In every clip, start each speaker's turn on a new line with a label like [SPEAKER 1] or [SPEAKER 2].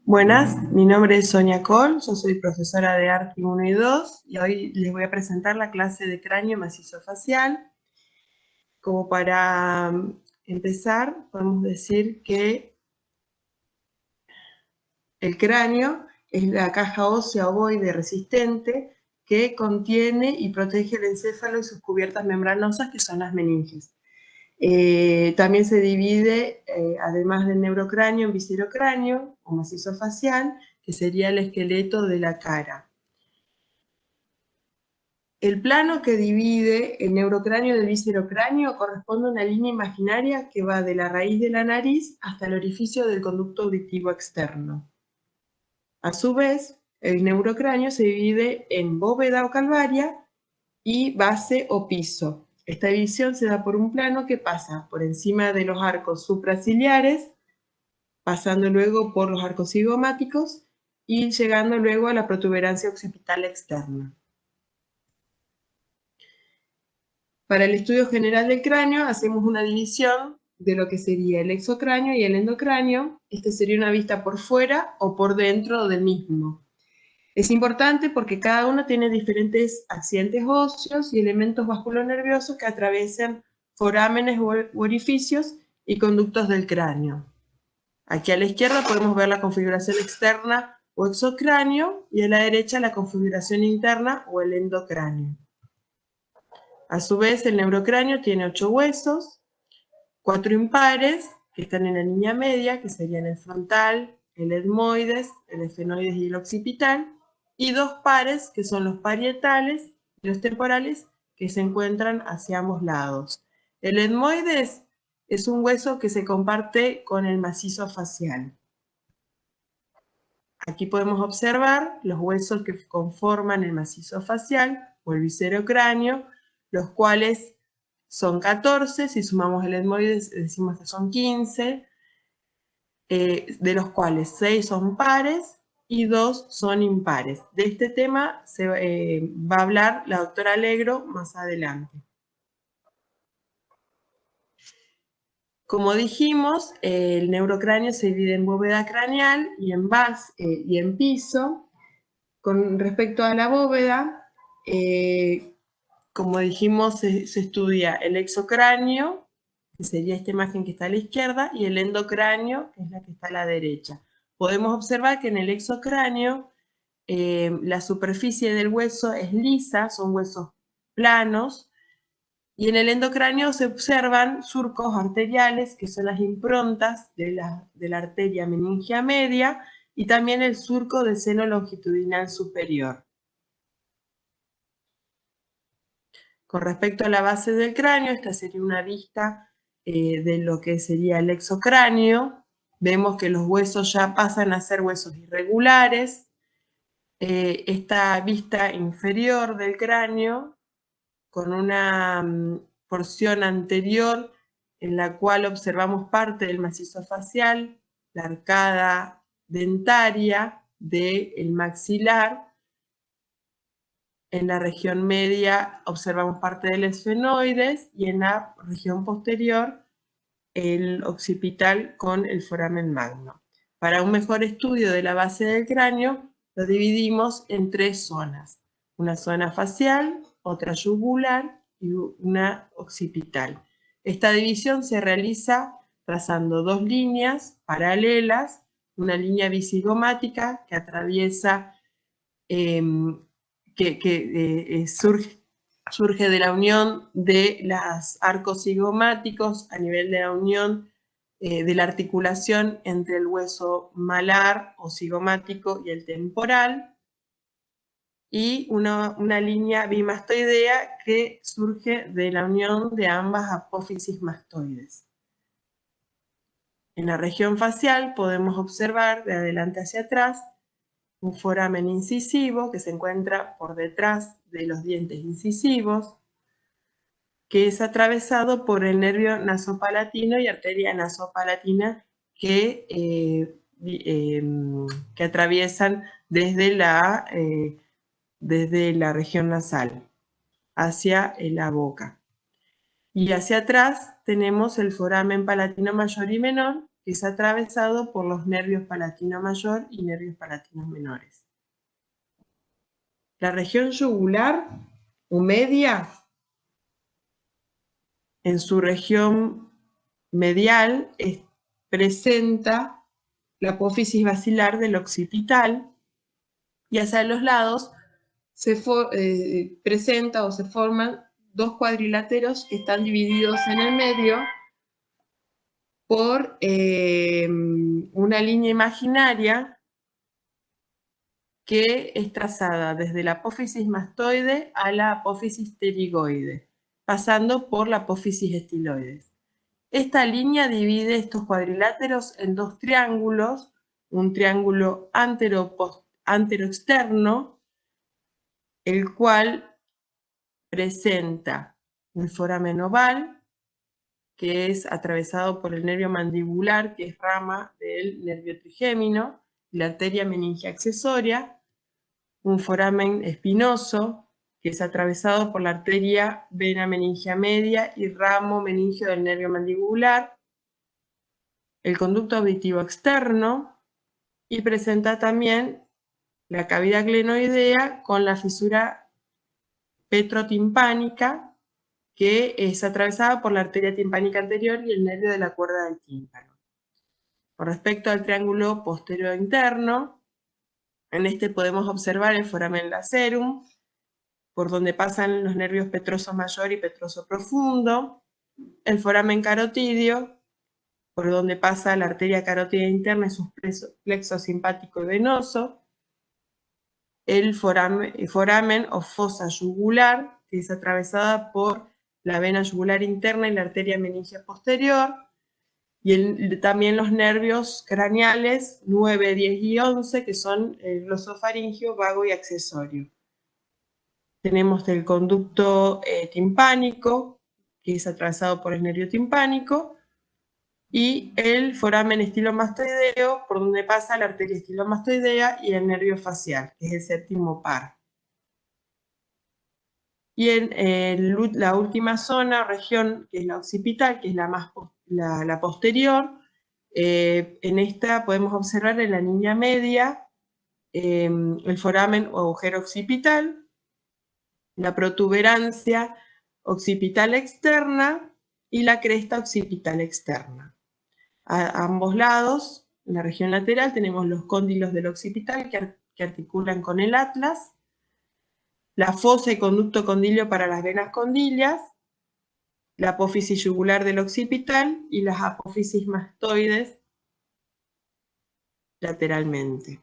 [SPEAKER 1] Buenas, mi nombre es Sonia Col, yo soy profesora de Arqui 1 y 2 y hoy les voy a presentar la clase de cráneo macizo facial. Como para empezar, podemos decir que el cráneo es la caja ósea ovoide resistente que contiene y protege el encéfalo y sus cubiertas membranosas, que son las meninges. También se divide, además del neurocráneo, en viscerocráneo o macizo facial, que sería el esqueleto de la cara. El plano que divide el neurocráneo del viscerocráneo corresponde a una línea imaginaria que va de la raíz de la nariz hasta el orificio del conducto auditivo externo. A su vez, el neurocráneo se divide en bóveda o calvaria y base o piso. Esta división se da por un plano que pasa por encima de los arcos supraciliares, pasando luego por los arcos cigomáticos y llegando luego a la protuberancia occipital externa. Para el estudio general del cráneo hacemos una división de lo que sería el exocráneo y el endocráneo. Este sería una vista por fuera o por dentro del mismo. Es importante porque cada uno tiene diferentes accidentes óseos y elementos vasculonerviosos que atraviesan forámenes u orificios y conductos del cráneo. Aquí a la izquierda podemos ver la configuración externa o exocráneo y a la derecha la configuración interna o el endocráneo. A su vez, el neurocráneo tiene 8 huesos, 4 impares, que están en la línea media, que serían el frontal, el etmoides, el esfenoides y el occipital, y 2 pares, que son los parietales y los temporales, que se encuentran hacia ambos lados. El etmoides es un hueso que se comparte con el macizo facial. Aquí podemos observar los huesos que conforman el macizo facial o el viscerocráneo, los cuales son 14, si sumamos el etmoides decimos que son 15, de los cuales 6 son pares y 2 son impares. De este tema va a hablar la doctora Alegro más adelante. Como dijimos, el neurocráneo se divide en bóveda craneal y en base y en piso. Con respecto a la bóveda, como dijimos, se estudia el exocráneo, que sería esta imagen que está a la izquierda, y el endocráneo, que es la que está a la derecha. Podemos observar que en el exocráneo la superficie del hueso es lisa, son huesos planos, y en el endocráneo se observan surcos arteriales, que son las improntas de la arteria meningia media, y también el surco del seno longitudinal superior. Con respecto a la base del cráneo, esta sería una vista de lo que sería el exocráneo. Vemos que los huesos ya pasan a ser huesos irregulares. Esta vista inferior del cráneo, con una porción anterior en la cual observamos parte del macizo facial, la arcada dentaria del maxilar. En la región media observamos parte del esfenoides y en la región posterior el occipital con el foramen magno. Para un mejor estudio de la base del cráneo lo dividimos en 3 zonas. Una zona facial, otra yugular y una occipital. Esta división se realiza trazando 2 líneas paralelas, una línea bicigomática que atraviesa surge de la unión de los arcos cigomáticos a nivel de la unión de la articulación entre el hueso malar o cigomático y el temporal, y una línea bimastoidea que surge de la unión de ambas apófisis mastoides. En la región facial podemos observar de adelante hacia atrás un foramen incisivo que se encuentra por detrás de los dientes incisivos, que es atravesado por el nervio nasopalatino y arteria nasopalatina que atraviesan desde la región nasal hacia la boca. Y hacia atrás tenemos el foramen palatino mayor y menor, que es atravesado por los nervios palatino mayor y nervios palatinos menores. La región yugular o media, en su región medial, presenta la apófisis basilar del occipital, y hacia los lados se presenta o se forman dos cuadriláteros que están divididos en el medio por una línea imaginaria que es trazada desde la apófisis mastoide a la apófisis pterigoide, pasando por la apófisis estiloides. Esta línea divide estos cuadriláteros en dos triángulos, un triángulo antero-externo, el cual presenta el foramen oval, que es atravesado por el nervio mandibular, que es rama del nervio trigémino, la arteria meningia accesoria, un foramen espinoso, que es atravesado por la arteria vena meningia media y ramo meningio del nervio mandibular, el conducto auditivo externo, y presenta también la cavidad glenoidea con la fisura petrotimpánica, que es atravesada por la arteria timpánica anterior y el nervio de la cuerda del tímpano. Con respecto al triángulo posterior interno, en este podemos observar el foramen lacerum, por donde pasan los nervios petroso mayor y petroso profundo, el foramen carotidio, por donde pasa la arteria carótida interna y sus plexos simpático y venoso, el foramen o fosa yugular, que es atravesada por la vena yugular interna y la arteria meningia posterior, y también los nervios craneales 9, 10 y 11, que son el glosofaringio, vago y accesorio. Tenemos el conducto timpánico, que es atravesado por el nervio timpánico, y el foramen estilomastoideo, por donde pasa la arteria estilomastoidea y el nervio facial, que es el séptimo par. Y en la última zona o región, que es la occipital, que es la posterior, en esta podemos observar en la línea media el foramen o agujero occipital, la protuberancia occipital externa y la cresta occipital externa. A ambos lados, en la región lateral, tenemos los cóndilos del occipital que articulan con el atlas, la fosa y conducto condilio para las venas condilias, la apófisis yugular del occipital y las apófisis mastoides lateralmente.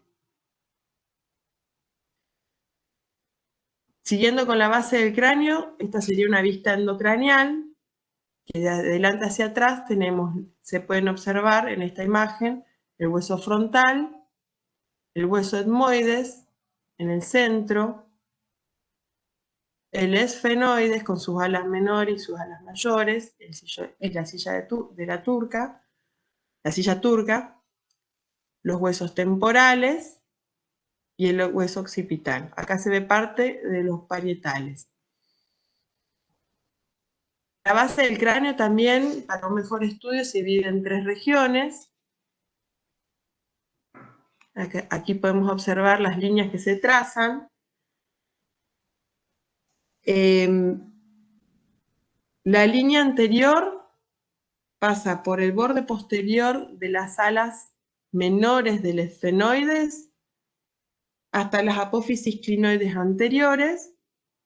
[SPEAKER 1] Siguiendo con la base del cráneo, esta sería una vista endocraneal, que de adelante hacia atrás se pueden observar en esta imagen el hueso frontal, el hueso etmoides en el centro, el esfenoides con sus alas menores y sus alas mayores, la silla turca, los huesos temporales y el hueso occipital. Acá se ve parte de los parietales. La base del cráneo también, para un mejor estudio, se divide en tres regiones. Aquí podemos observar las líneas que se trazan. La línea anterior pasa por el borde posterior de las alas menores del esfenoides hasta las apófisis clinoides anteriores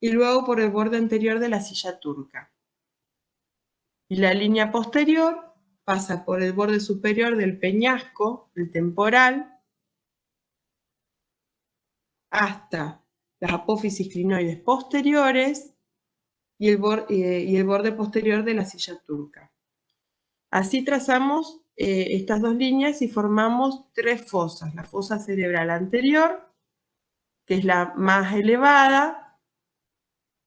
[SPEAKER 1] y luego por el borde anterior de la silla turca. Y la línea posterior pasa por el borde superior del peñasco, el temporal, hasta las apófisis clinoides posteriores y el borde posterior de la silla turca. Así trazamos estas dos líneas y formamos tres fosas. La fosa cerebral anterior, que es la más elevada,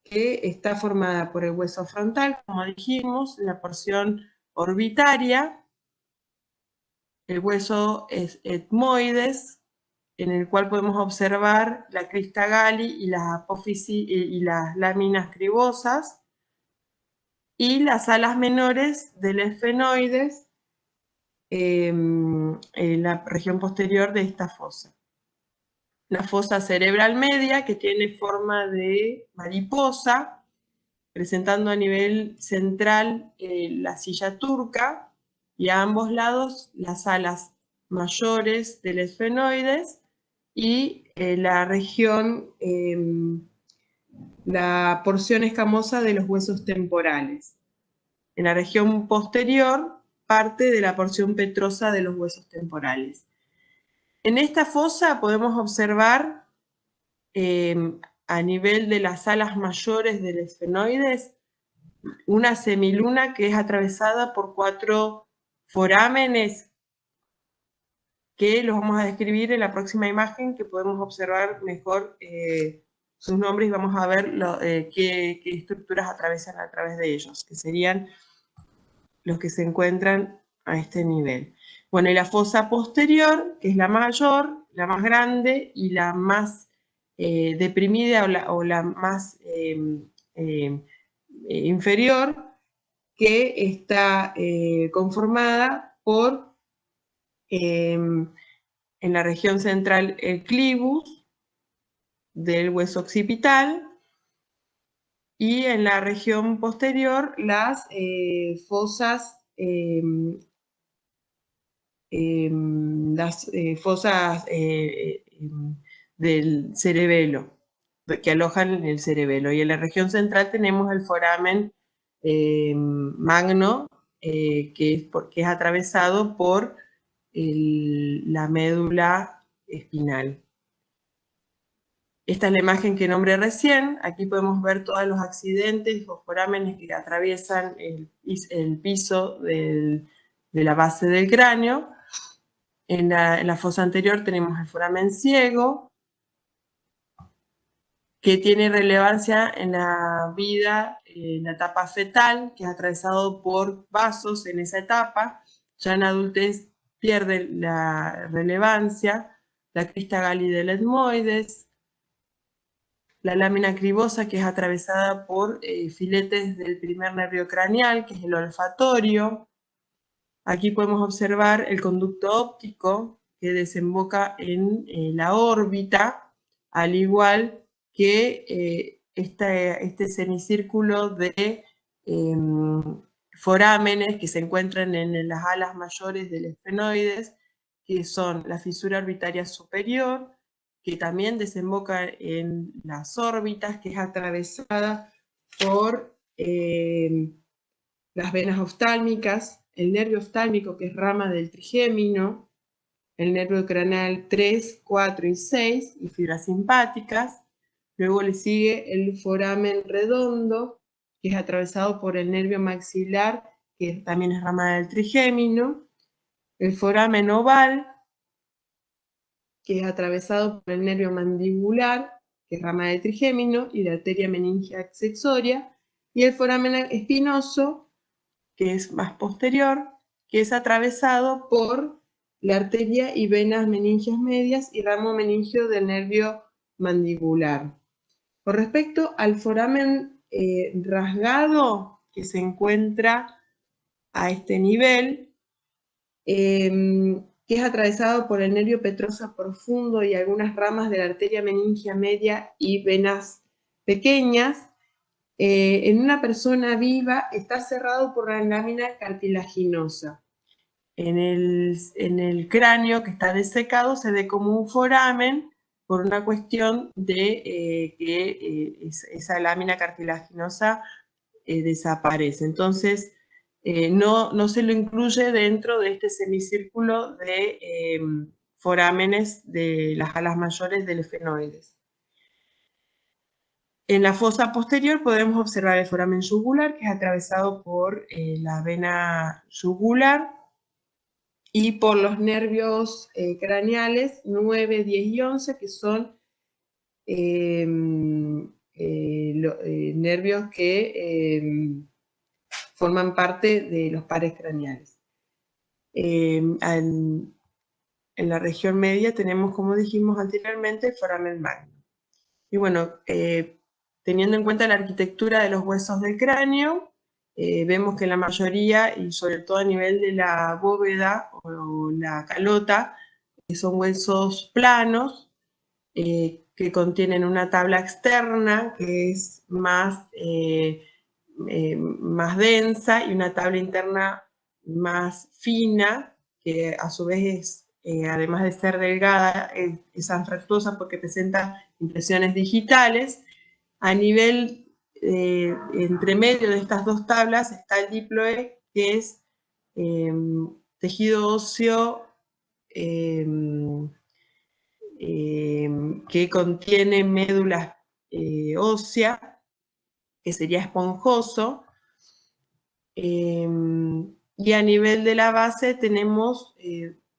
[SPEAKER 1] que está formada por el hueso frontal, como dijimos, la porción orbitaria, el hueso etmoides, en el cual podemos observar la crista gali y las apófisis y las láminas cribosas, y las alas menores del esfenoides, en la región posterior de esta fosa. La fosa cerebral media, que tiene forma de mariposa, presentando a nivel central la silla turca y a ambos lados las alas mayores del esfenoides y la región, la porción escamosa de los huesos temporales. En la región posterior, parte de la porción petrosa de los huesos temporales. En esta fosa podemos observar a nivel de las alas mayores del esfenoides una semiluna que es atravesada por 4 forámenes que los vamos a describir en la próxima imagen, que podemos observar mejor sus nombres y vamos a ver qué estructuras atravesan a través de ellos, que serían los que se encuentran a este nivel. Bueno, y la fosa posterior, que es la mayor, la más grande y la más deprimida o la más inferior, que está conformada por, en la región central, el clivus del hueso occipital, y en la región posterior las fosas del cerebelo, que alojan el cerebelo. Y en la región central tenemos el foramen magno, que es atravesado por la médula espinal. Esta es la imagen que nombré recién. Aquí podemos ver todos los accidentes o forámenes que atraviesan el piso de la base del cráneo. En la fosa anterior tenemos el foramen ciego, que tiene relevancia en la vida, en la etapa fetal, que es atravesado por vasos en esa etapa. Ya en adultez pierde la relevancia, la crista gali del etmoides, la lámina cribosa, que es atravesada por filetes del primer nervio craneal, que es el olfatorio. Aquí podemos observar el conducto óptico, que desemboca en la órbita, al igual que este semicírculo de forámenes que se encuentran en las alas mayores del esfenoides, que son la fisura orbitaria superior, que también desemboca en las órbitas, que es atravesada por las venas oftálmicas, el nervio oftálmico, que es rama del trigémino, el nervio craneal 3, 4 y 6, y fibras simpáticas. Luego le sigue el foramen redondo, que es atravesado por el nervio maxilar, que también es rama del trigémino. El foramen oval, que es atravesado por el nervio mandibular, que es rama del trigémino, y la arteria meningia accesoria. Y el foramen espinoso, que es más posterior, que es atravesado por la arteria y venas meningias medias y ramo meningio del nervio mandibular. Con respecto al foramen rasgado, que se encuentra a este nivel, que es atravesado por el nervio petrosa profundo y algunas ramas de la arteria meningia media y venas pequeñas, en una persona viva está cerrado por la lámina cartilaginosa. En el cráneo que está desecado se ve como un foramen por una cuestión de que esa lámina cartilaginosa desaparece. Entonces, no se lo incluye dentro de este semicírculo de forámenes de las alas mayores del esfenoides. En la fosa posterior podemos observar el foramen yugular, que es atravesado por la vena yugular y por los nervios craneales 9, 10 y 11, que son nervios que forman parte de los pares craneales. En la región media tenemos, como dijimos anteriormente, el foramen magno. Y bueno, teniendo en cuenta la arquitectura de los huesos del cráneo, vemos que la mayoría, y sobre todo a nivel de la bóveda o la calota, son huesos planos, que contienen una tabla externa que es más densa y una tabla interna más fina, que a su vez es, además de ser delgada, es anfractuosa porque presenta impresiones digitales. A nivel entre medio de estas dos tablas está el diploe, que es tejido óseo que contiene médula ósea, que sería esponjoso, y a nivel de la base tenemos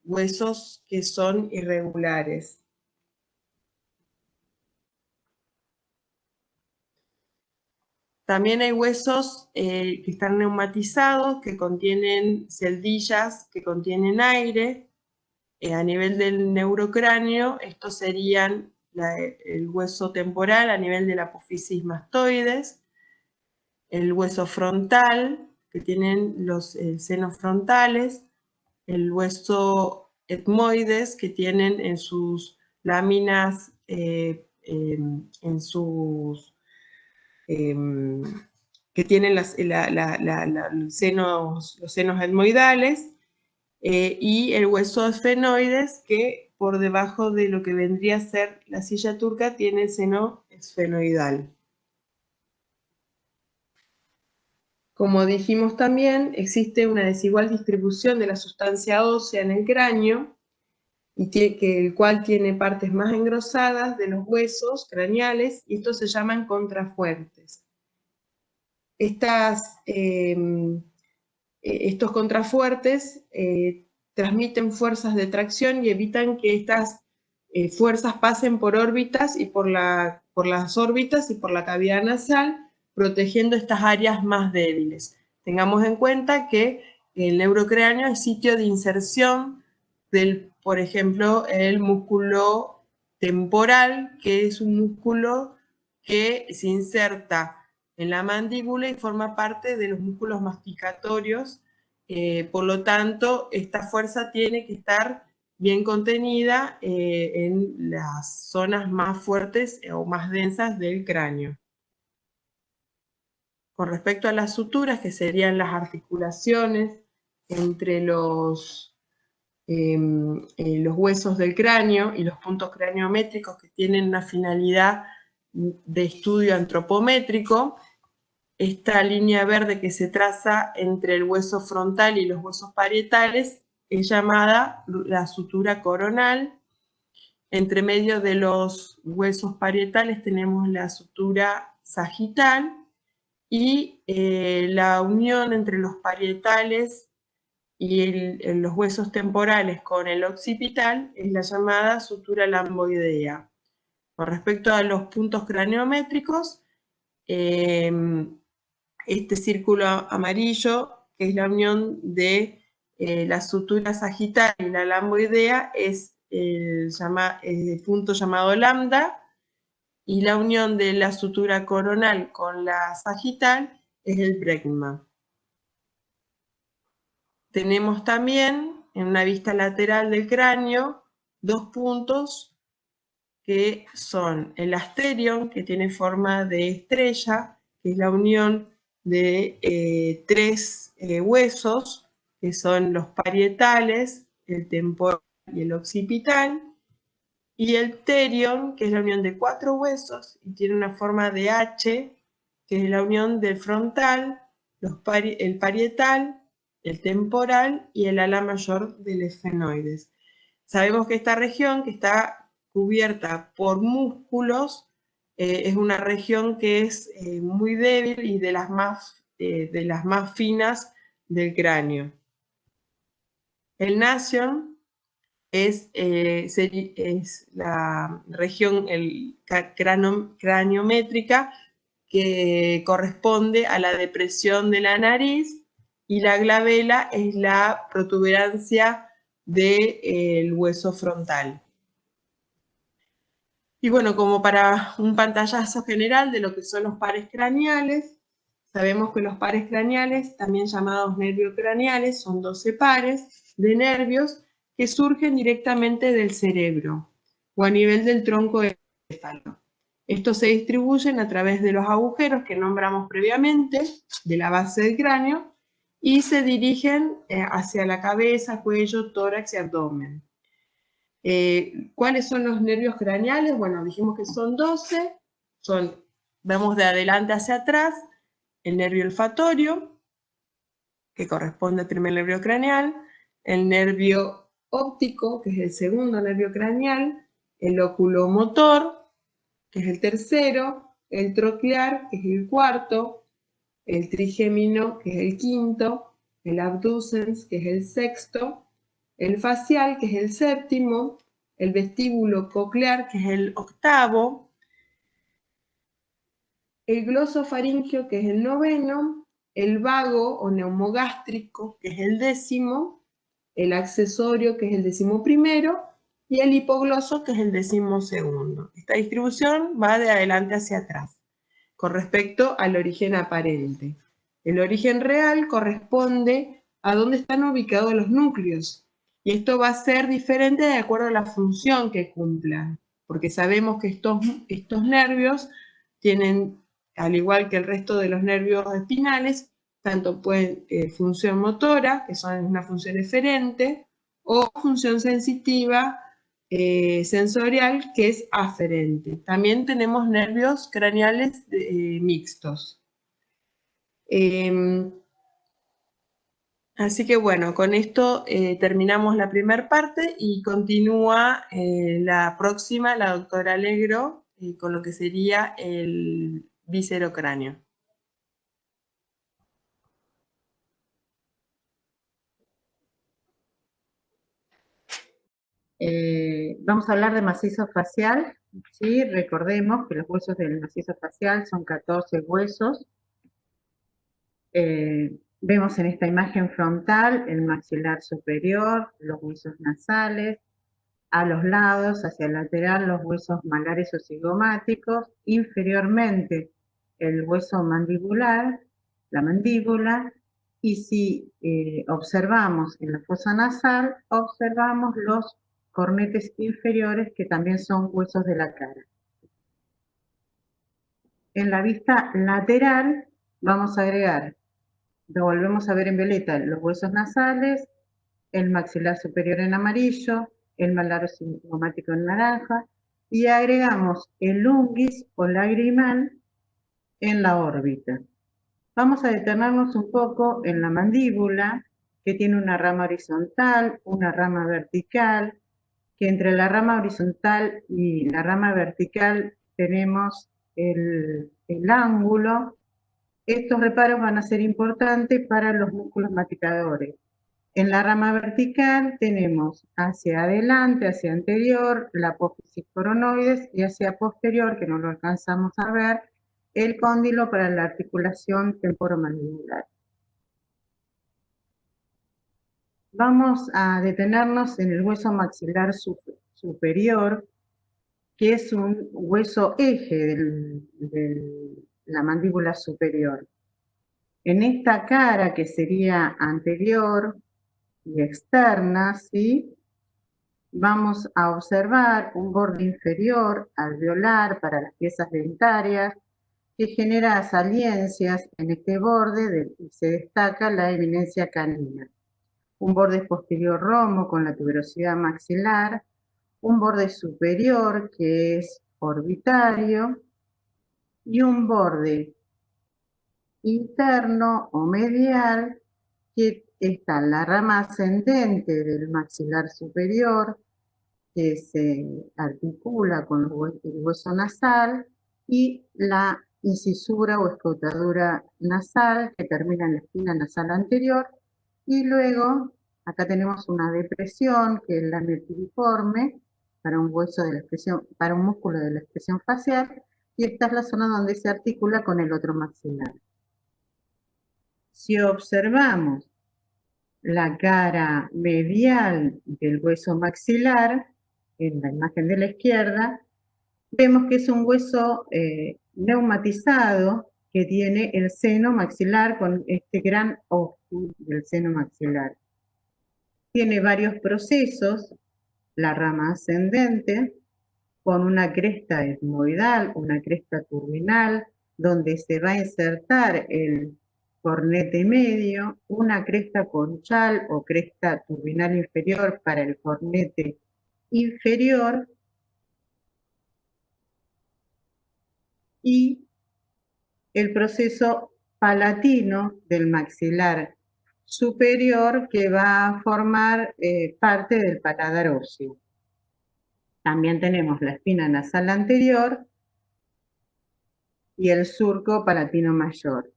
[SPEAKER 1] huesos que son irregulares. También hay huesos que están neumatizados, que contienen celdillas, que contienen aire. A nivel del neurocráneo, estos serían el hueso temporal a nivel de la apófisis mastoides, el hueso frontal, que tienen los senos frontales, el hueso etmoides, que tienen en sus láminas, que tienen los senos etmoidales, y el hueso esfenoides, que por debajo de lo que vendría a ser la silla turca tiene el seno esfenoidal. Como dijimos también, existe una desigual distribución de la sustancia ósea en el cráneo, el cual tiene partes más engrosadas de los huesos craneales, y estos se llaman contrafuertes. Estos contrafuertes transmiten fuerzas de tracción y evitan que estas fuerzas pasen por órbitas y por las órbitas y por la cavidad nasal, protegiendo estas áreas más débiles. Tengamos en cuenta que el neurocráneo es sitio de inserción del, por ejemplo, el músculo temporal, que es un músculo que se inserta en la mandíbula y forma parte de los músculos masticatorios. Por lo tanto, esta fuerza tiene que estar bien contenida en las zonas más fuertes o más densas del cráneo. Con respecto a las suturas, que serían las articulaciones entre los huesos del cráneo y los puntos craniométricos, que tienen una finalidad de estudio antropométrico, esta línea verde que se traza entre el hueso frontal y los huesos parietales es llamada la sutura coronal. Entre medio de los huesos parietales tenemos la sutura sagital, y la unión entre los parietales y los huesos temporales con el occipital es la llamada sutura lamboidea. Con respecto a los puntos craniométricos, este círculo amarillo, que es la unión de la sutura sagital y la lamboidea, es el punto llamado lambda, y la unión de la sutura coronal con la sagital es el brecma. Tenemos también en una vista lateral del cráneo dos puntos que son el asterion, que tiene forma de estrella, que es la unión de tres huesos, que son los parietales, el temporal y el occipital, y el pterion, que es la unión de cuatro huesos y tiene una forma de H, que es la unión del frontal, el parietal, el temporal y el ala mayor del esfenoides. Sabemos que esta región, que está cubierta por músculos, es una región que es muy débil y de las más finas del cráneo. El nasion es la región craniométrica que corresponde a la depresión de la nariz, y la glabela es la protuberancia del hueso frontal. Y bueno, como para un pantallazo general de lo que son los pares craneales, Sabemos que los pares craneales, también llamados nervios craneales, son 12 pares de nervios que surgen directamente del cerebro o a nivel del tronco del encéfalo. Estos se distribuyen a través de los agujeros que nombramos previamente, de la base del cráneo, y se dirigen hacia la cabeza, cuello, tórax y abdomen. ¿Cuáles son los nervios craneales? Bueno, dijimos que son 12, vamos de adelante hacia atrás, el nervio olfatorio, que corresponde al primer nervio craneal, el nervio óptico, que es el segundo nervio craneal, el oculomotor, que es el tercero, el troclear, que es el cuarto, el trigémino, que es el quinto, el abducens, que es el sexto, el facial, que es el séptimo, el vestíbulo coclear, que es el octavo, el glosofaringeo, que es el noveno, el vago o neumogástrico, que es el décimo, el accesorio, que es el 11º, y el hipogloso, que es el 12º. Esta distribución va de adelante hacia atrás, con respecto al origen aparente. El origen real corresponde a dónde están ubicados los núcleos, y esto va a ser diferente de acuerdo a la función que cumplan, porque sabemos que estos nervios tienen, al igual que el resto de los nervios espinales, tanto pueden función motora, que son una función eferente, o función sensitiva, sensorial, que es aferente. También tenemos nervios craneales mixtos. Así que bueno, con esto terminamos la primera parte y continúa la próxima, la doctora Alegro, con lo que sería el viscerocráneo.
[SPEAKER 2] Vamos a hablar de macizo facial. ¿Sí? Recordemos que los huesos del macizo facial son 14 huesos. Vemos en esta imagen frontal el maxilar superior, los huesos nasales, a los lados, hacia el lateral, los huesos malares o cigomáticos, inferiormente el hueso mandibular, la mandíbula, y si observamos en la fosa nasal, observamos los cornetes inferiores, que también son huesos de la cara. En la vista lateral vamos a agregar, lo volvemos a ver en violeta, los huesos nasales, el maxilar superior en amarillo, el malar cigomático en naranja, y agregamos el unguis o lagrimal en la órbita. Vamos a detenernos un poco en la mandíbula, que tiene una rama horizontal, una rama vertical, que entre la rama horizontal y la rama vertical tenemos el ángulo. Estos reparos van a ser importantes para los músculos masticadores. En la rama vertical tenemos hacia adelante, hacia anterior, la apófisis coronoides, y hacia posterior, que no lo alcanzamos a ver, el cóndilo para la articulación temporomandibular. Vamos a detenernos en el hueso maxilar superior, que es un hueso eje de la mandíbula superior. En esta cara, que sería anterior y externa, ¿sí?, vamos a observar un borde inferior alveolar para las piezas dentarias, que genera saliencias en este borde y se destaca la eminencia canina. Un borde posterior romo con la tuberosidad maxilar, un borde superior que es orbitario, y un borde interno o medial que está en la rama ascendente del maxilar superior, que se articula con el hueso nasal, y la incisura o escotadura nasal, que termina en la espina nasal anterior, y luego acá tenemos una depresión, que es la metiliforme, para un hueso de la expresión, para un músculo de la expresión facial, y esta es la zona donde se articula con el otro maxilar. Si observamos la cara medial del hueso maxilar, en la imagen de la izquierda, vemos que es un hueso neumatizado, que tiene el seno maxilar con este gran ósculo del seno maxilar. Tiene varios procesos, la rama ascendente, con una cresta etmoidal, una cresta turbinal, donde se va a insertar el cornete medio, una cresta conchal o cresta turbinal inferior para el cornete inferior, y el proceso palatino del maxilar superior, que va a formar parte del paladar óseo. También tenemos la espina nasal anterior y el surco palatino mayor.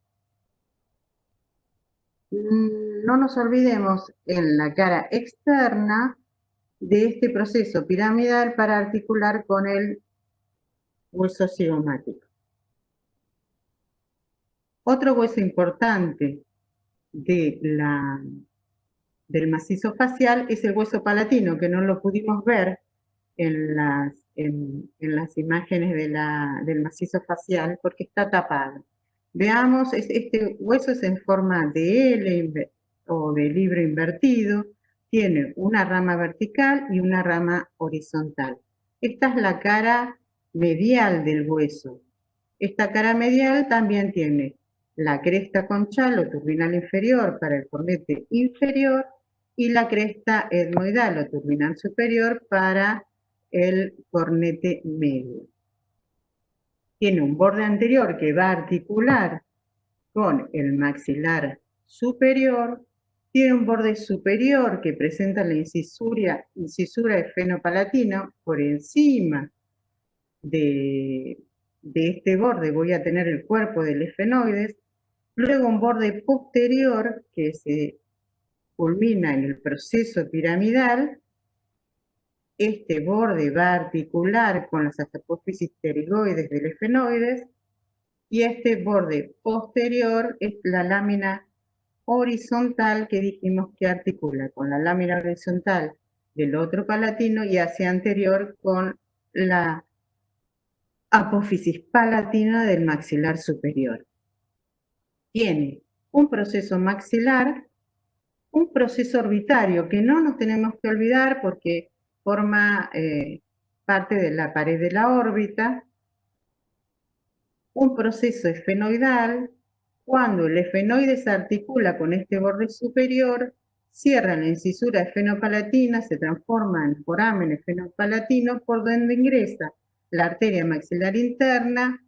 [SPEAKER 2] No nos olvidemos en la cara externa de este proceso piramidal para articular con el hueso cigomático. Otro hueso importante del macizo facial es el hueso palatino, que no lo pudimos ver en las imágenes del macizo facial porque está tapado. Veamos, este hueso es en forma de L o de libro invertido, tiene una rama vertical y una rama horizontal. Esta es la cara medial del hueso. Esta cara medial también tiene la cresta conchal o turbinal inferior para el cornete inferior y la cresta etmoidal o turbinal superior para el cornete medio. Tiene un borde anterior que va a articular con el maxilar superior, tiene un borde superior que presenta la incisura efenopalatino. Por encima de este borde voy a tener el cuerpo del efenoides, luego un borde posterior que se culmina en el proceso piramidal. Este borde va a articular con las apófisis pterigoides del efenoides y este borde posterior es la lámina horizontal que dijimos que articula con la lámina horizontal del otro palatino y hacia anterior con la apófisis palatina del maxilar superior. Tiene un proceso maxilar, un proceso orbitario que no nos tenemos que olvidar porque forma parte de la pared de la órbita, un proceso efenoidal. Cuando el efenoide se articula con este borde superior, cierra la incisura efenopalatina, se transforma en foramen efenopalatino por donde ingresa la arteria maxilar interna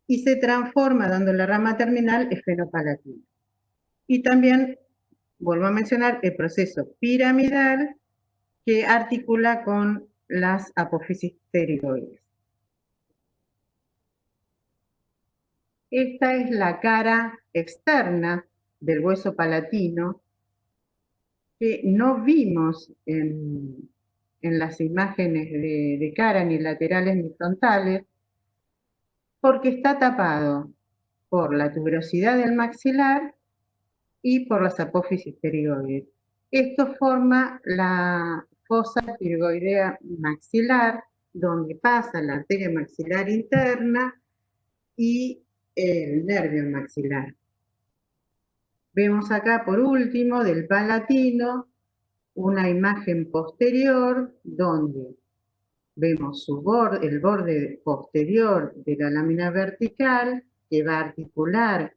[SPEAKER 2] y se transforma dando la rama terminal efenopalatina. Y también, vuelvo a mencionar, el proceso piramidal que articula con las apófisis pterigoides. Esta es la cara externa del hueso palatino que no vimos en las imágenes de cara, ni laterales ni frontales, porque está tapado por la tuberosidad del maxilar y por las apófisis pterigoides. Esto forma la fosa pterigoidea maxilar, donde pasa la arteria maxilar interna y el nervio maxilar. Vemos acá, por último, del palatino, una imagen posterior donde vemos el borde posterior de la lámina vertical que va a articular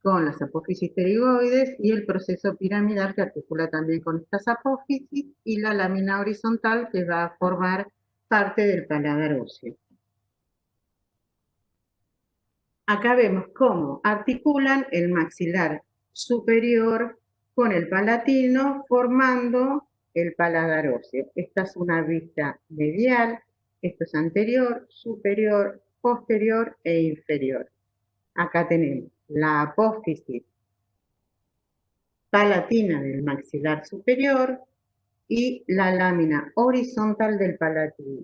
[SPEAKER 2] con las apófisis pterigoides y el proceso piramidal que articula también con estas apófisis y la lámina horizontal que va a formar parte del paladar óseo. Acá vemos cómo articulan el maxilar superior con el palatino formando el paladar óseo. Esta es una vista medial, esto es anterior, superior, posterior e inferior. Acá tenemos la apófisis palatina del maxilar superior y la lámina horizontal del palatino,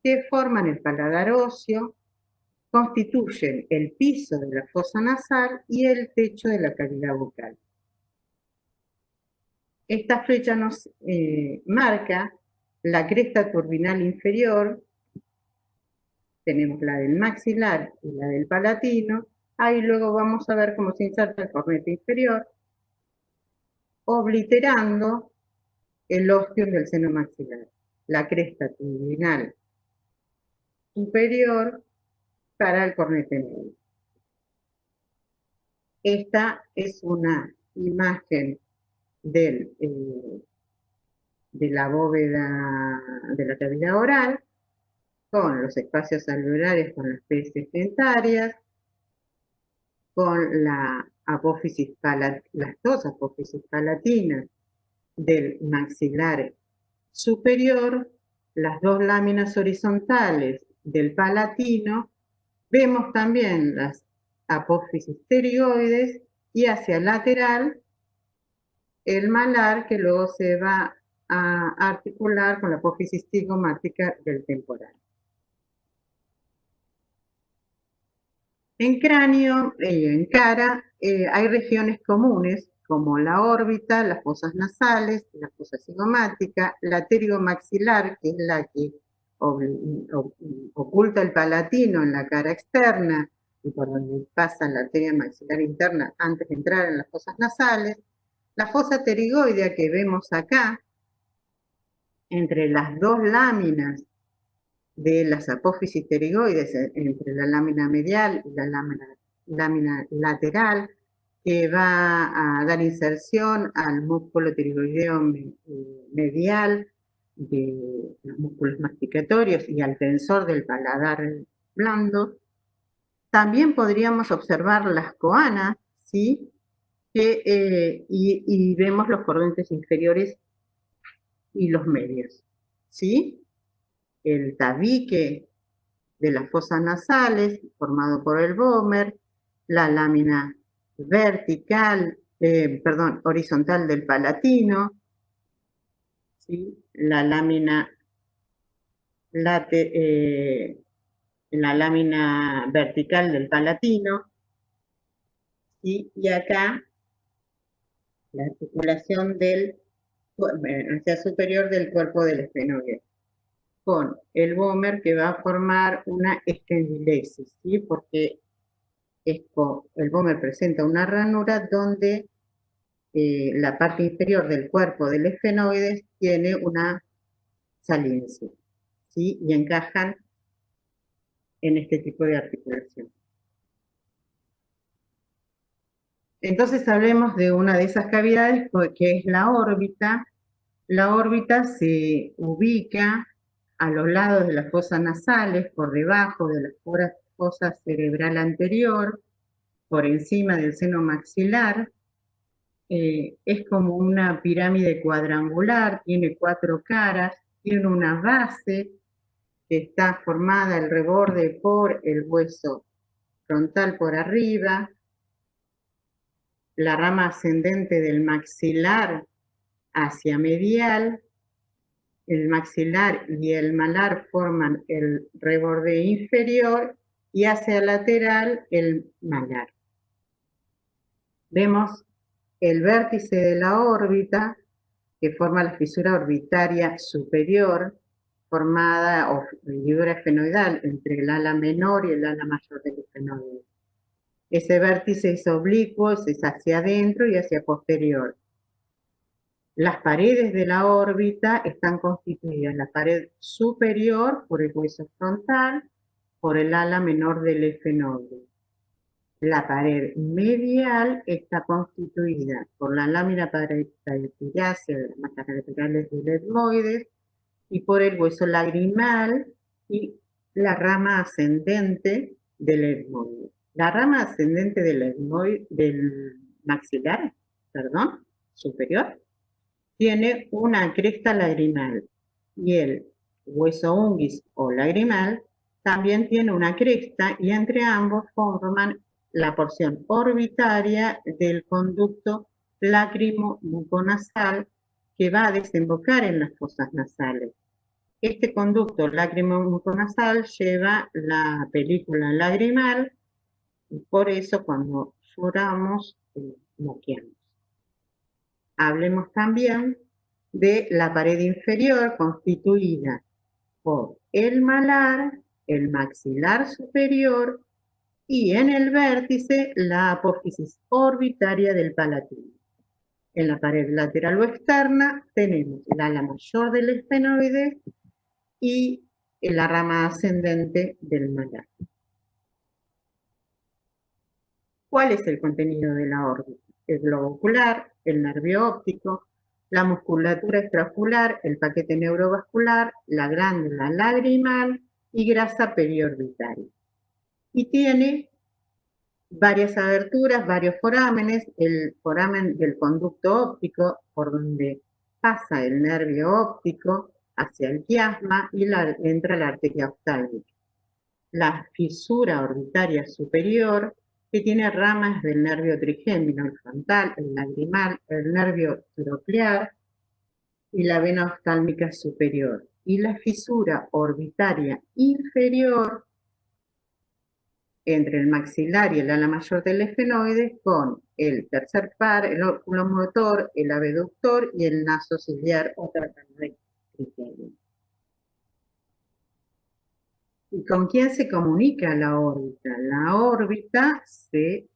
[SPEAKER 2] que forman el paladar óseo, constituyen el piso de la fosa nasal y el techo de la cavidad bucal. Esta flecha nos marca la cresta turbinal inferior, tenemos la del maxilar y la del palatino, Ahí luego vamos a ver cómo se inserta el cornete inferior, obliterando el ostium del seno maxilar, la cresta tibinal superior para el cornete medio. Esta es una imagen de la bóveda de la cavidad oral, con los espacios alveolares, con las peces dentarias, con la apófisis las dos apófisis palatinas del maxilar superior, las dos láminas horizontales del palatino. Vemos también las apófisis pterigoides y hacia el lateral el malar, que luego se va a articular con la apófisis cigomática del temporal. En cráneo y en cara hay regiones comunes como la órbita, las fosas nasales, la fosa cigomática, la pterigomaxilar, que es la que oculta el palatino en la cara externa y por donde pasa la arteria maxilar interna antes de entrar en las fosas nasales, la fosa pterigoidea que vemos acá, entre las dos láminas de las apófisis pterigoides, entre la lámina medial y la lámina lateral, que va a dar inserción al músculo pterigoideo medial de los músculos masticatorios y al tensor del paladar blando. También podríamos observar las coanas, ¿sí? Y vemos los cordones inferiores y los medios, ¿sí? El tabique de las fosas nasales, formado por el vómer, la lámina vertical, horizontal del palatino, ¿sí? La lámina vertical del palatino, ¿sí? Y acá la articulación hacia superior del cuerpo del esfenoide, con el vómer que va a formar una estendilesis, ¿sí? Porque el vómer presenta una ranura donde la parte inferior del cuerpo del esfenoide tiene una saliencia, ¿sí? Y encajan en este tipo de articulación. Entonces hablemos de una de esas cavidades, que es la órbita. La órbita se ubica a los lados de las fosas nasales, por debajo de la fosa cerebral anterior, por encima del seno maxilar. Es como una pirámide cuadrangular, tiene 4 caras, tiene una base que está formada el reborde por el hueso frontal por arriba, la rama ascendente del maxilar hacia medial, el maxilar y el malar forman el reborde inferior y hacia lateral el malar. Vemos el vértice de la órbita que forma la fisura orbitaria superior, formada o hendidura esfenoidal entre el ala menor y el ala mayor del esfenoide. Ese vértice es oblicuo, es hacia adentro y hacia posterior. Las paredes de la órbita están constituidas, la pared superior por el hueso frontal, por el ala menor del esfenoide. La pared medial está constituida por la lámina paretiracia de las masas laterales del etmoides y por el hueso lagrimal y la rama ascendente del etmoide. La rama ascendente del maxilar, superior, tiene una cresta lagrimal y el hueso unguis o lagrimal también tiene una cresta y entre ambos forman la porción orbitaria del conducto lágrimo-muconasal que va a desembocar en las fosas nasales. Este conducto lágrimo-muconasal lleva la película lagrimal y por eso cuando lloramos moqueamos. Hablemos también de la pared inferior constituida por el malar, el maxilar superior y en el vértice la apófisis orbitaria del palatino. En la pared lateral o externa tenemos la ala mayor del esfenoide y la rama ascendente del malar. ¿Cuál es el contenido de la órbita? El globo ocular, el nervio óptico, la musculatura extraocular, el paquete neurovascular, la glándula lagrimal y grasa periorbitaria. Y tiene varias aberturas, varios forámenes, el foramen del conducto óptico, por donde pasa el nervio óptico hacia el quiasma y entra la arteria oftálmica. La fisura orbitaria superior, que tiene ramas del nervio trigémino, el frontal, el lagrimal, el nervio troclear y la vena oftálmica superior. Y la fisura orbitaria inferior, entre el maxilar y el ala mayor del esfenoide, con el tercer par, el óculo motor, el abductor y el naso ciliar o tratamiento trigémino. ¿Y con quién se comunica la órbita? La órbita se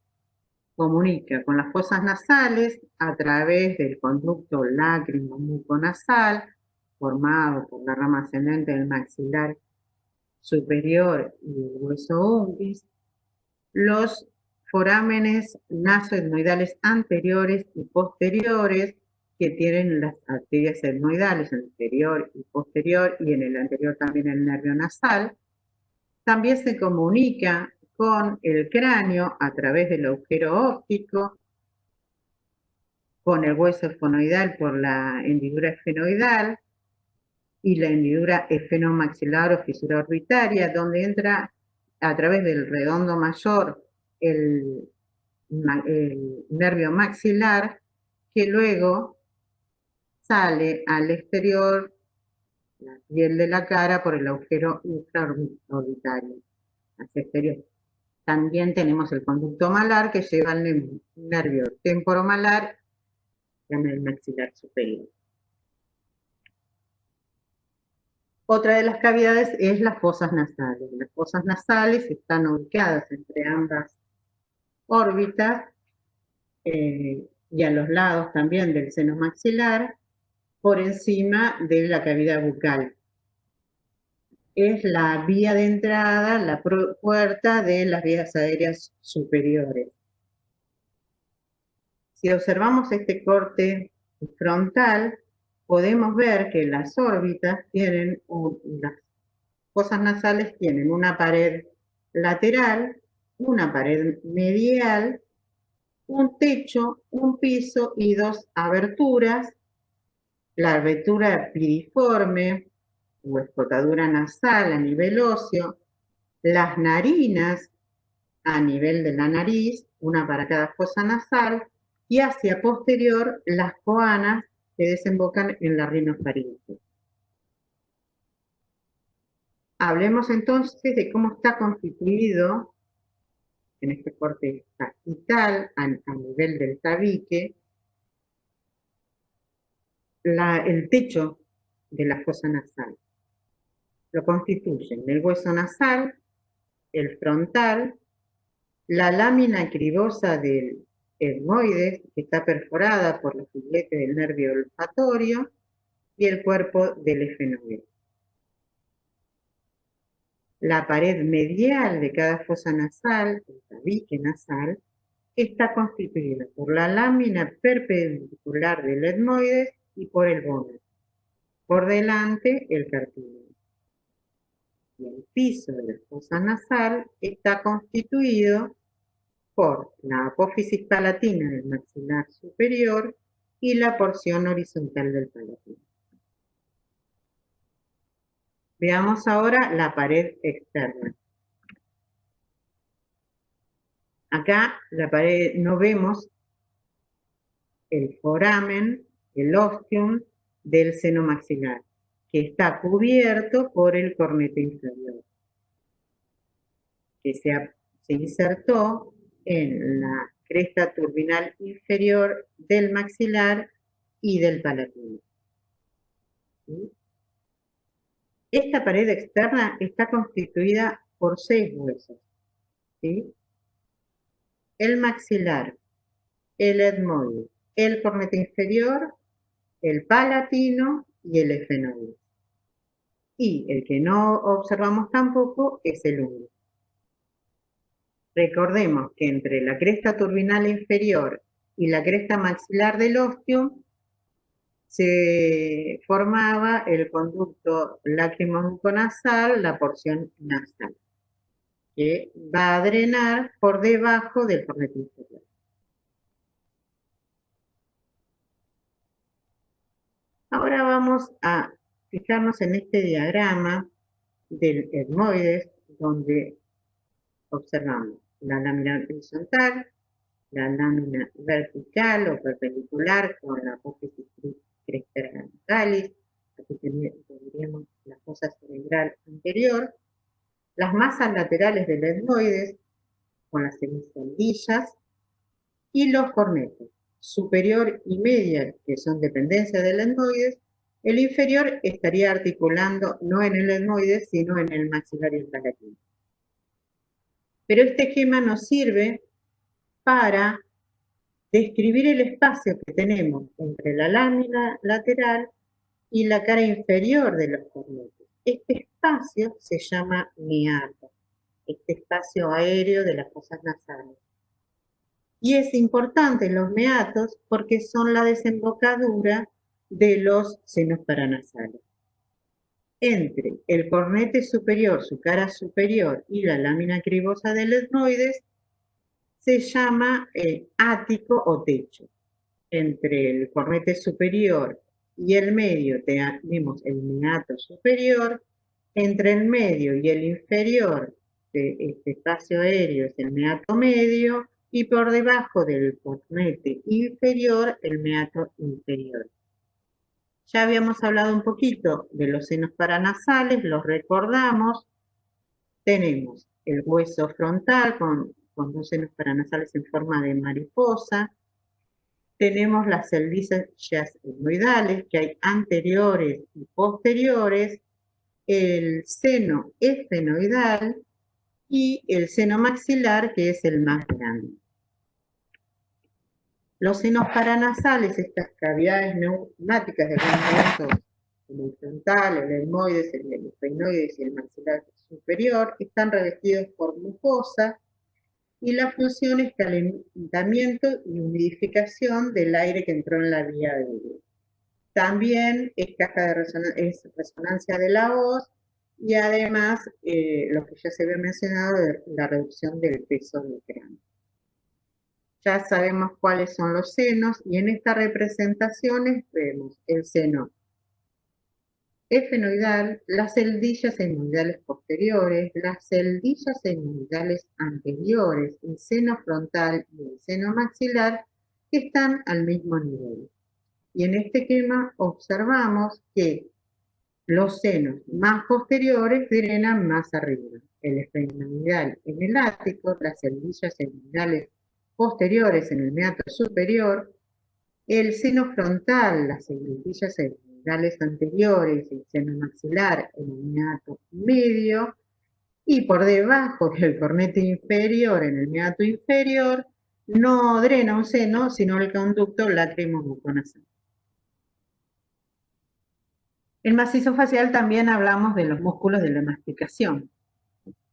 [SPEAKER 2] comunica con las fosas nasales a través del conducto lágrimo-muconasal, formado por la rama ascendente del maxilar superior y el hueso umbris, los forámenes nasoetmoidales anteriores y posteriores que tienen las arterias etmoidales anterior y posterior, y en el anterior también el nervio nasal. También se comunica con el cráneo a través del agujero óptico, con el hueso esfenoidal por la hendidura esfenoidal y la hendidura esfenomaxilar o fisura orbitaria, donde entra a través del redondo mayor el nervio maxilar, que luego sale al exterior, la piel de la cara, por el agujero infraorbitario, hacia exterior. También tenemos el conducto malar, que lleva al nervio temporomalar en el maxilar superior. Otra de las cavidades es las fosas nasales. Las fosas nasales están ubicadas entre ambas órbitas y a los lados también del seno maxilar, por encima de la cavidad bucal. Es la vía de entrada, la puerta de las vías aéreas superiores. Si observamos este corte frontal, podemos ver que las órbitas tienen, las fosas nasales tienen una pared lateral, una pared medial, un techo, un piso y dos aberturas. La abertura piriforme o escotadura nasal a nivel óseo, las narinas a nivel de la nariz, una para cada fosa nasal, y hacia posterior las coanas que desembocan en la rinofaringe. Hablemos entonces de cómo está constituido en este corte sagital a nivel del tabique el techo de la fosa nasal. Lo constituyen el hueso nasal, el frontal, la lámina cribosa del etmoides, que está perforada por la filete del nervio olfatorio, y el cuerpo del esfenoide. La pared medial de cada fosa nasal, el tabique nasal, está constituida por la lámina perpendicular del etmoides y por el vómito. Por delante, el cartílago. Y el piso de la fosa nasal está constituido por la apófisis palatina del maxilar superior y la porción horizontal del palatino. Veamos ahora la pared externa. Acá la pared no vemos el foramen, el ostium del seno maxilar, que está cubierto por el cornete inferior, que se insertó en la cresta turbinal inferior del maxilar y del palatino. ¿Sí? Esta pared externa está constituida por 6 huesos, ¿sí? el maxilar, el etmoide, el cornete inferior, el palatino y el efenoide. Y el que no observamos tampoco es el unguio. Recordemos que entre la cresta turbinal inferior y la cresta maxilar del ostium se formaba el conducto lacrimobuconasal, la porción nasal, que va a drenar por debajo del cornete inferior. Ahora vamos a fijarnos en este diagrama del etmoides, donde observamos la lámina horizontal, la lámina vertical o perpendicular con la apófisis cresteralis, aquí tendríamos la fosa cerebral anterior, las masas laterales del etmoides con las semicendillas y los cornetes, superior y media, que son dependencia del etmoides. El inferior estaría articulando no en el etmoides, sino en el maxilar y el palatino. Pero este esquema nos sirve para describir el espacio que tenemos entre la lámina lateral y la cara inferior de los cornetes. Este espacio se llama meato, este espacio aéreo de las fosas nasales. Y es importante los meatos porque son la desembocadura de los senos paranasales. Entre el cornete superior, su cara superior, y la lámina cribosa del etmoides, se llama ático o techo. Entre el cornete superior y el medio tenemos el meato superior, entre el medio y el inferior de este espacio aéreo es el meato medio, y por debajo del cornete inferior el meato inferior. Ya habíamos hablado un poquito de los senos paranasales, los recordamos. Tenemos el hueso frontal con dos senos paranasales en forma de mariposa. Tenemos las celdillas etmoidales, que hay anteriores y posteriores, el seno efenoidal y el seno maxilar, que es el más grande. Los senos paranasales, estas cavidades neumáticas de los huesos, el frontal, el etmoides, el efenoides y el maxilar superior, están revestidos por mucosa, y la función es calentamiento y humidificación del aire que entró en la vía aérea. También es caja de resonancia de la voz, y además lo que ya se había mencionado de la reducción del peso del cráneo. Ya sabemos cuáles son los senos, y en estas representaciones vemos el seno efenoidal, las celdillas etmoidales posteriores, las celdillas etmoidales anteriores, el seno frontal y el seno maxilar, que están al mismo nivel. Y en este esquema observamos que los senos más posteriores drenan más arriba. El efenoidal en el ático, las celdillas etmoidales posteriores en el meato superior, el seno frontal, las celdillas etmoidales anteriores, el seno maxilar en el meato medio, y por debajo del cornete inferior en el meato inferior no drena un seno, sino el conducto lacrimobuconasal. En macizo facial también hablamos de los músculos de la masticación.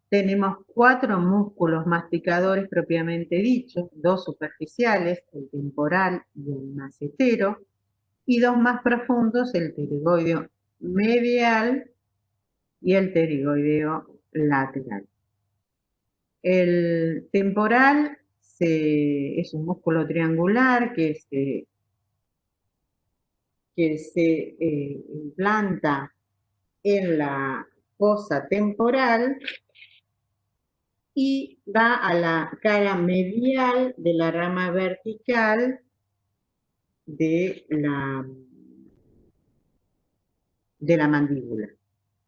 [SPEAKER 2] Tenemos 4 músculos masticadores propiamente dichos, 2 superficiales, el temporal y el macetero, y 2 más profundos, el pterigoideo medial y el pterigoideo lateral. El temporal es un músculo triangular que se implanta en la fosa temporal y va a la cara medial de la rama vertical de la mandíbula.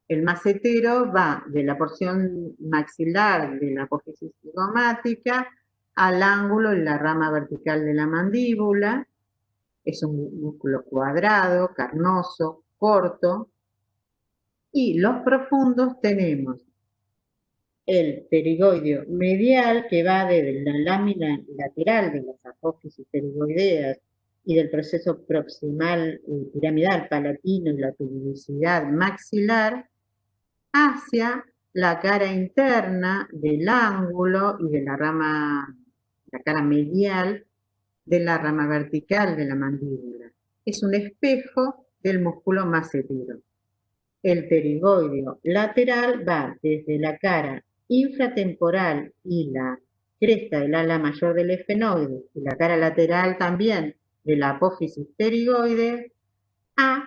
[SPEAKER 2] El macetero va de la porción maxilar de la apófisis cigomática al ángulo en la rama vertical de la mandíbula. Es un músculo cuadrado, carnoso, corto. Y los profundos tenemos el pterigoideo medial, que va desde la lámina lateral de las apófisis pterigoideas y del proceso proximal piramidal palatino y la tubulosidad maxilar, hacia la cara interna del ángulo y de la rama, la cara medial de la rama vertical de la mandíbula. Es un espejo del músculo macetero. El pterigoideo lateral va desde la cara infratemporal y la cresta del ala mayor del efenoide y la cara lateral también de la apófisis pterigoide a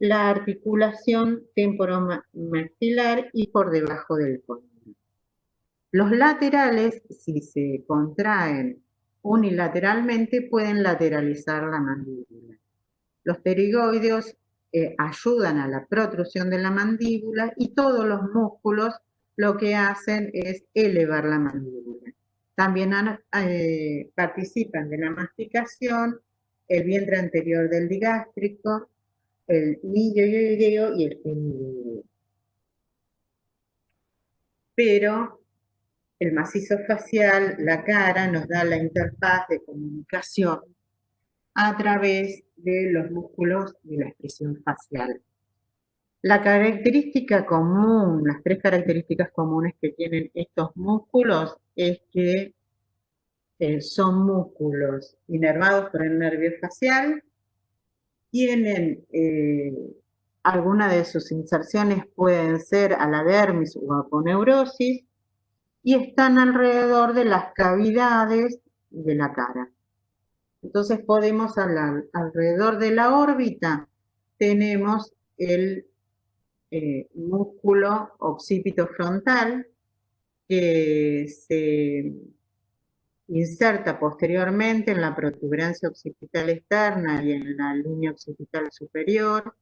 [SPEAKER 2] la articulación temporomaxilar y por debajo del cóndilo. Los laterales, si se contraen unilateralmente, pueden lateralizar la mandíbula. Los pterigoideos ayudan a la protrusión de la mandíbula y todos los músculos lo que hacen es elevar la mandíbula. También participan de la masticación el vientre anterior del digástrico, el milloideo y el gemilloideo. Pero el macizo facial, la cara, nos da la interfaz de comunicación a través de los músculos de la expresión facial. La característica común, las tres características comunes que tienen estos músculos es que son músculos inervados por el nervio facial, tienen algunas de sus inserciones pueden ser a la dermis o aponeurosis y están alrededor de las cavidades de la cara. Entonces podemos hablar, alrededor de la órbita tenemos el músculo occipito frontal que se inserta posteriormente en la protuberancia occipital externa y en la línea occipital superior,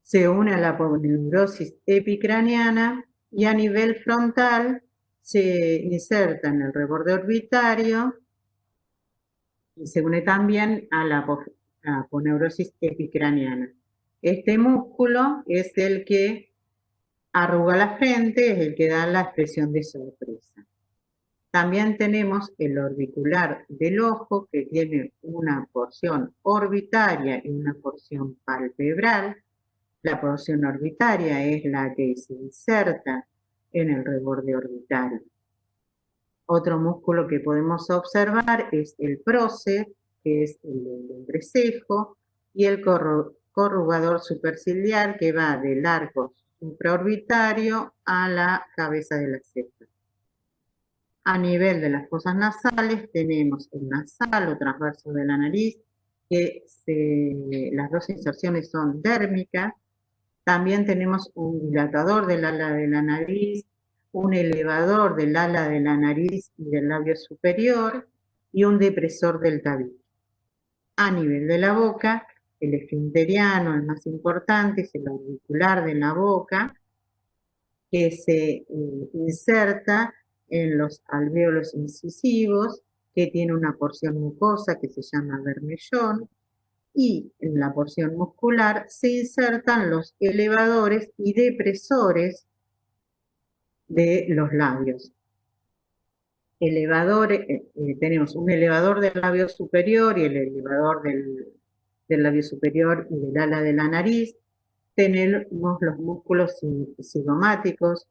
[SPEAKER 2] se une a la aponeurosis epicraniana y a nivel frontal se inserta en el reborde orbitario y se une también a la aponeurosis epicraniana. Este músculo es el que arruga la frente, es el que da la expresión de sorpresa. También tenemos el orbicular del ojo, que tiene una porción orbitaria y una porción palpebral. La porción orbitaria es la que se inserta en el reborde orbitario. Otro músculo que podemos observar es el prócer, que es el entrecejo, y el corrugador superciliar, que va del arco supraorbitario a la cabeza de la ceja. A nivel de las fosas nasales tenemos el nasal o transverso de la nariz, que las dos inserciones son dérmicas. También tenemos un dilatador del ala de la nariz, un elevador del ala de la nariz y del labio superior y un depresor del tabique. A nivel de la boca, el esfinteriano, el más importante, es el auricular de la boca, que se inserta en los alvéolos incisivos, que tiene una porción mucosa que se llama bermellón, y en la porción muscular se insertan los elevadores y depresores de los labios. Tenemos un elevador del labio superior y el elevador del labio superior y del ala de la nariz. Tenemos los músculos cigomáticos,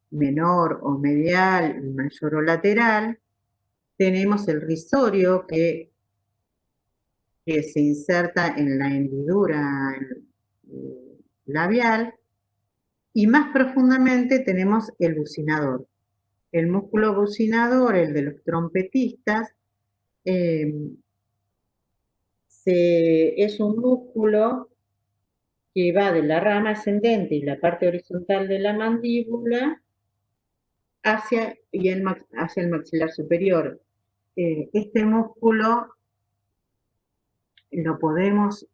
[SPEAKER 2] menor o medial, mayor o lateral. Tenemos el risorio que se inserta en la hendidura labial, y más profundamente tenemos el bucinador. El músculo bucinador, el de los trompetistas, es un músculo que va de la rama ascendente y la parte horizontal de la mandíbula hacia el maxilar superior. Este músculo lo podemos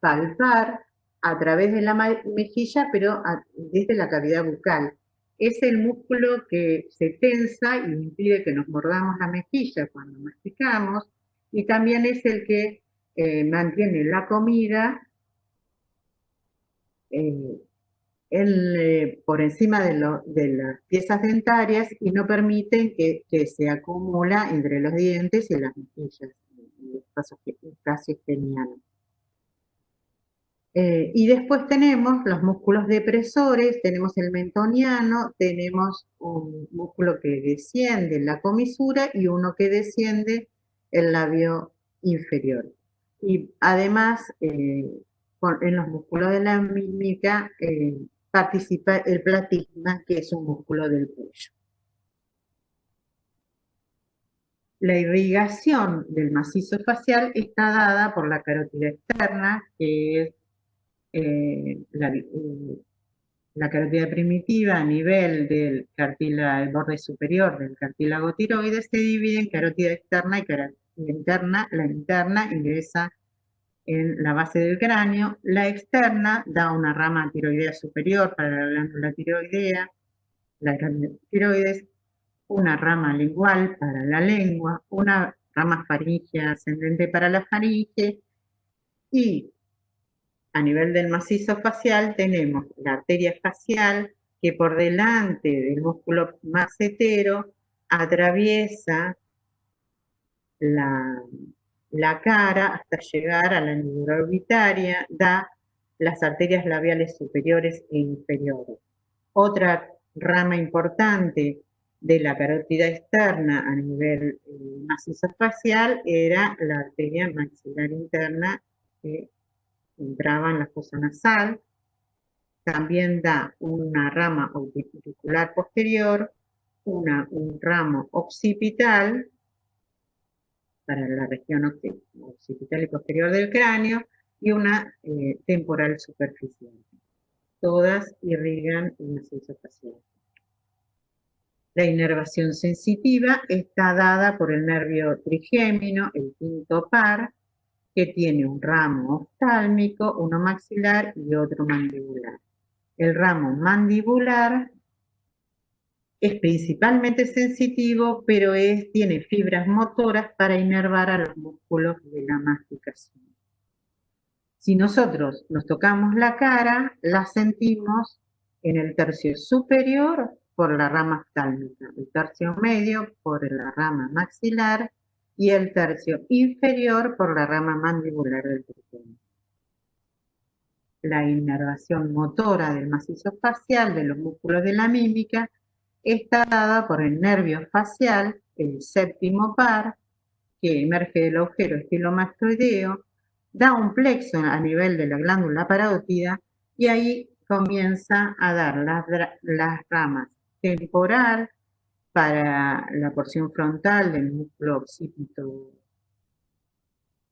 [SPEAKER 2] palpar a través de la mejilla, pero desde la cavidad bucal. Es el músculo que se tensa y impide que nos mordamos la mejilla cuando masticamos, y también es el que mantiene la comida por encima de las piezas dentarias y no permiten que se acumula entre los dientes y las mejillas, el espacio geniano. Y después tenemos los músculos depresores, tenemos el mentoniano, tenemos un músculo que desciende en la comisura y uno que desciende el labio inferior. Y además, en los músculos de la mímica participa el platisma, que es un músculo del cuello. La irrigación del macizo facial está dada por la carótida externa, que es la carótida primitiva a nivel del cartílago, el borde superior del cartílago tiroides, se divide en carótida externa y carótida interna. La interna ingresa en la base del cráneo, la externa da una rama tiroidea superior para la glándula tiroidea, la tiroides, una rama lingual para la lengua, una rama faríngea ascendente para la faringe y a nivel del macizo facial tenemos la arteria facial que por delante del músculo macetero atraviesa la cara hasta llegar a la hendidura orbitaria, da las arterias labiales superiores e inferiores. Otra rama importante de la carótida externa a nivel macizo facial era la arteria maxilar interna que entraba en la fosa nasal. También da una rama auricular posterior, un ramo occipital para la región occipital y posterior del cráneo y una temporal superficial. Todas irrigan el macizo facial. La inervación sensitiva está dada por el nervio trigémino, el quinto par, que tiene un ramo oftálmico, uno maxilar y otro mandibular. El ramo mandibular es principalmente sensitivo, pero tiene fibras motoras para inervar a los músculos de la masticación. Si nosotros nos tocamos la cara, la sentimos en el tercio superior por la rama oftálmica, el tercio medio por la rama maxilar y el tercio inferior por la rama mandibular del trigémino. La inervación motora del macizo facial de los músculos de la mímica está dada por el nervio facial, el séptimo par, que emerge del agujero estilomastoideo, da un plexo a nivel de la glándula parótida y ahí comienza a dar las ramas temporal para la porción frontal del músculo occipito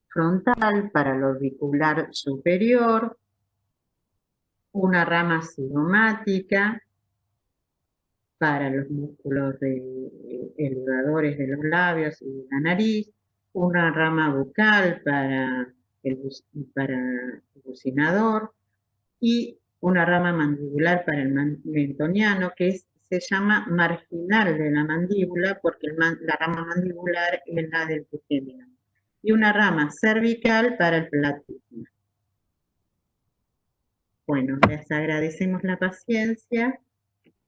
[SPEAKER 2] frontal, para el orbicular superior, una rama cigomática para los músculos elevadores de los labios y de la nariz, una rama bucal para el bucinador y una rama mandibular para el mentoniano, que se llama marginal de la mandíbula porque la rama mandibular es la del trigémino, y una rama cervical para el platisma. Bueno, les agradecemos la paciencia.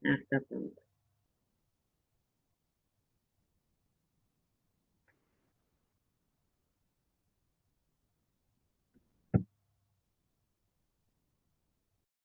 [SPEAKER 2] Hasta pronto.